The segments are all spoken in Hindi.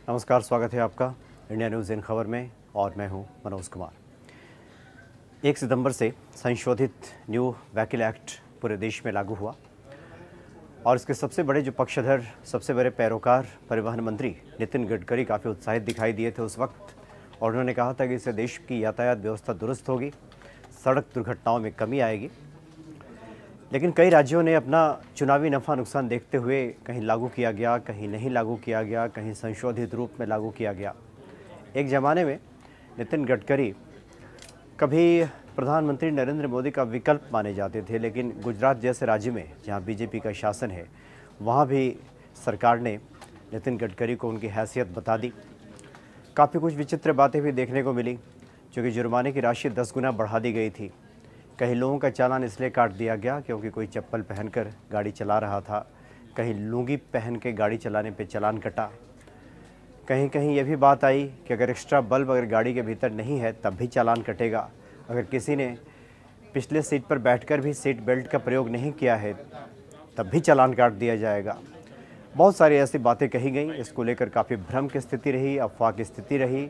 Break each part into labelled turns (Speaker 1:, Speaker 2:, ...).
Speaker 1: नमस्कार, स्वागत है आपका इंडिया न्यूज़ इन खबर में और मैं हूं मनोज कुमार। 1 सितंबर से संशोधित न्यू व्हीकल एक्ट पूरे देश में लागू हुआ और इसके सबसे बड़े जो पक्षधर, सबसे बड़े पैरोकार परिवहन मंत्री नितिन गडकरी काफ़ी उत्साहित दिखाई दिए थे उस वक्त, और उन्होंने कहा था कि इससे देश की यातायात व्यवस्था दुरुस्त होगी, सड़क दुर्घटनाओं में कमी आएगी। लेकिन कई राज्यों ने अपना चुनावी नफ़ा नुकसान देखते हुए कहीं लागू किया गया, कहीं नहीं लागू किया गया, कहीं संशोधित रूप में लागू किया गया। एक ज़माने में नितिन गडकरी कभी प्रधानमंत्री नरेंद्र मोदी का विकल्प माने जाते थे, लेकिन गुजरात जैसे राज्य में जहां बीजेपी का शासन है, वहां भी सरकार ने नितिन गडकरी को उनकी हैसियत बता दी। काफ़ी कुछ विचित्र बातें भी देखने को मिली, क्योंकि जुर्माने की राशि 10 गुना बढ़ा दी गई थी। कहीं लोगों का चालान इसलिए काट दिया गया क्योंकि कोई चप्पल पहनकर गाड़ी चला रहा था, कहीं लुंगी पहन के गाड़ी चलाने पे चालान कटा। कहीं कहीं ये भी बात आई कि अगर एक्स्ट्रा बल्ब अगर गाड़ी के भीतर नहीं है तब भी चालान कटेगा। अगर किसी ने पिछले सीट पर बैठकर भी सीट बेल्ट का प्रयोग नहीं किया है तब भी चालान काट दिया जाएगा। बहुत सारी ऐसी बातें कही गई। इसको लेकर काफ़ी भ्रम की स्थिति रही, अफवाह की स्थिति रही।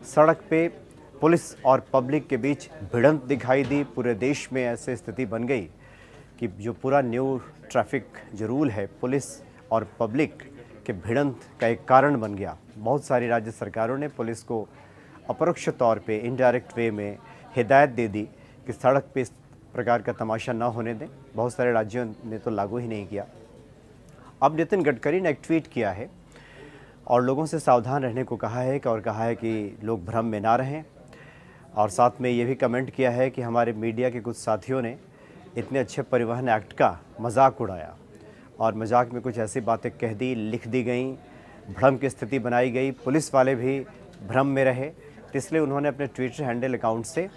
Speaker 1: सड़क पे पुलिस और पब्लिक के बीच भिड़ंत दिखाई दी। पूरे देश में ऐसी स्थिति बन गई कि जो पूरा न्यू ट्रैफिक जो रूल है, पुलिस और पब्लिक के भिड़ंत का एक कारण बन गया। बहुत सारी राज्य सरकारों ने पुलिस को अपरोक्ष तौर पे, इनडायरेक्ट वे में हिदायत दे दी कि सड़क पे इस प्रकार का तमाशा ना होने दें। बहुत सारे राज्यों ने तो लागू ही नहीं किया। अब नितिन गडकरी ने एक ट्वीट किया है और लोगों से सावधान रहने को कहा है कि लोग भ्रम में ना रहें, और साथ में ये भी कमेंट किया है कि हमारे मीडिया के कुछ साथियों ने इतने अच्छे परिवहन एक्ट का मजाक उड़ाया और मजाक में कुछ ऐसी बातें कह दी, लिख दी गई, भ्रम की स्थिति बनाई गई, पुलिस वाले भी भ्रम में रहे। तो इसलिए उन्होंने अपने ट्विटर हैंडल अकाउंट से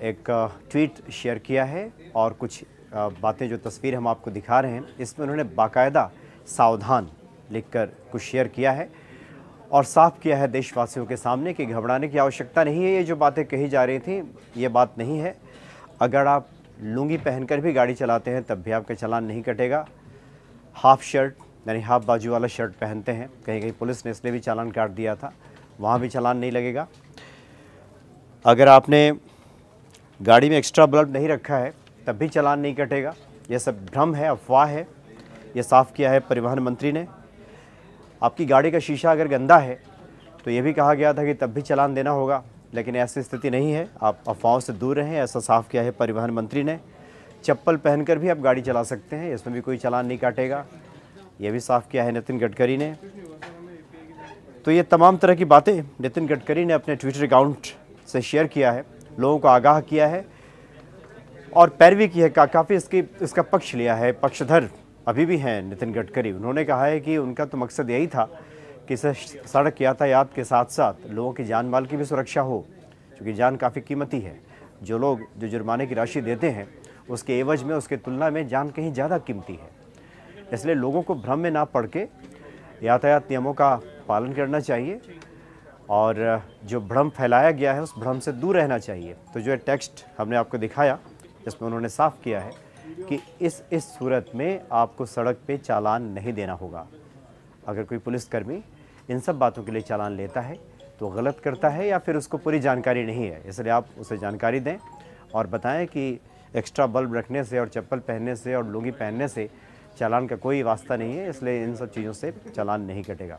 Speaker 1: एक ट्वीट शेयर किया है और कुछ बातें, जो तस्वीर हम आपको दिखा रहे हैं, इसमें उन्होंने बाकायदा सावधान लिखकर कुछ शेयर किया है और साफ किया है देशवासियों के सामने कि घबराने की आवश्यकता नहीं है। ये जो बातें कही जा रही थी ये बात नहीं है। अगर आप लुंगी पहनकर भी गाड़ी चलाते हैं तब भी आपका चालान नहीं कटेगा। हाफ शर्ट यानी हाफ बाजू वाला शर्ट पहनते हैं, कहीं कहीं पुलिस ने इसलिए भी चालान काट दिया था, वहाँ भी चालान नहीं लगेगा। अगर आपने गाड़ी में एक्स्ट्रा बल्ब नहीं रखा है तब भी चालान नहीं कटेगा। ये सब भ्रम है, अफवाह है। ये साफ़ किया है परिवहन मंत्री ने। आपकी गाड़ी का शीशा अगर गंदा है तो ये भी कहा गया था कि तब भी चालान देना होगा, लेकिन ऐसी स्थिति नहीं है। आप अफवाहों से दूर रहें, ऐसा साफ़ किया है परिवहन मंत्री ने। चप्पल पहनकर भी आप गाड़ी चला सकते हैं, इसमें भी कोई चालान नहीं काटेगा, ये भी साफ़ किया है नितिन गडकरी ने। तो ये तमाम तरह की बातें नितिन गडकरी ने अपने ट्विटर अकाउंट से शेयर किया है, लोगों को आगाह किया है और पैरवी की है। काफ़ी इसका पक्ष लिया है। पक्षधर अभी भी हैं नितिन गडकरी। उन्होंने कहा है कि उनका तो मकसद यही था कि सड़क यातायात के साथ साथ लोगों की जान माल की भी सुरक्षा हो, क्योंकि जान काफ़ी कीमती है। जो लोग जो जुर्माने की राशि देते हैं उसके एवज में, उसके तुलना में जान कहीं ज़्यादा कीमती है। इसलिए लोगों को भ्रम में ना पड़ के यातायात नियमों का पालन करना चाहिए और जो भ्रम फैलाया गया है उस भ्रम से दूर रहना चाहिए। तो जो टेक्स्ट हमने आपको दिखाया, इसमें उन्होंने साफ किया है कि इस सूरत में आपको सड़क पे चालान नहीं देना होगा। अगर कोई पुलिसकर्मी इन सब बातों के लिए चालान लेता है तो गलत करता है या फिर उसको पूरी जानकारी नहीं है, इसलिए आप उसे जानकारी दें और बताएं कि एक्स्ट्रा बल्ब रखने से और चप्पल पहनने से और लुंगी पहनने से चालान का कोई वास्ता नहीं है, इसलिए इन सब चीज़ों से चालान नहीं कटेगा।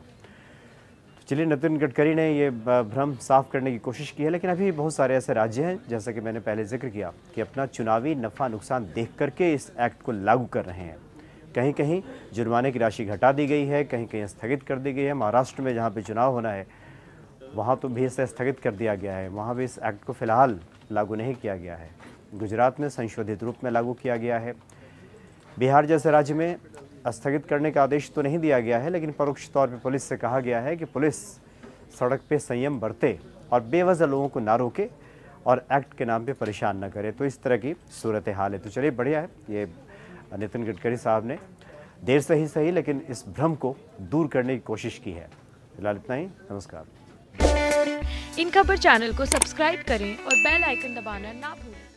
Speaker 1: चलिए, नितिन गडकरी ने ये भ्रम साफ करने की कोशिश की है, लेकिन अभी बहुत सारे ऐसे राज्य हैं, जैसा कि मैंने पहले जिक्र किया, कि अपना चुनावी नफ़ा नुकसान देख करके इस एक्ट को लागू कर रहे हैं। कहीं कहीं जुर्माने की राशि घटा दी गई है, कहीं कहीं स्थगित कर दी गई है। महाराष्ट्र में जहाँ पे चुनाव होना है वहाँ तो भी इसे स्थगित कर दिया गया है, वहाँ भी इस एक्ट को फ़िलहाल लागू नहीं किया गया है। गुजरात में संशोधित रूप में लागू किया गया है। बिहार जैसे राज्य में स्थगित करने का आदेश तो नहीं दिया गया है, लेकिन परोक्ष तौर पे पुलिस से कहा गया है कि पुलिस सड़क पे संयम बरते और बेवजह लोगों को ना रोके और एक्ट के नाम पे परेशान ना करे। तो इस तरह की सूरत हाल है। तो चलिए, बढ़िया है, ये नितिन गडकरी साहब ने देर से ही सही लेकिन इस भ्रम को दूर करने की कोशिश की है। फिलहाल इतना ही, नमस्कार।
Speaker 2: इन खबर चैनल को सब्सक्राइब करें और बेल आइकन दबाना ना भूलें।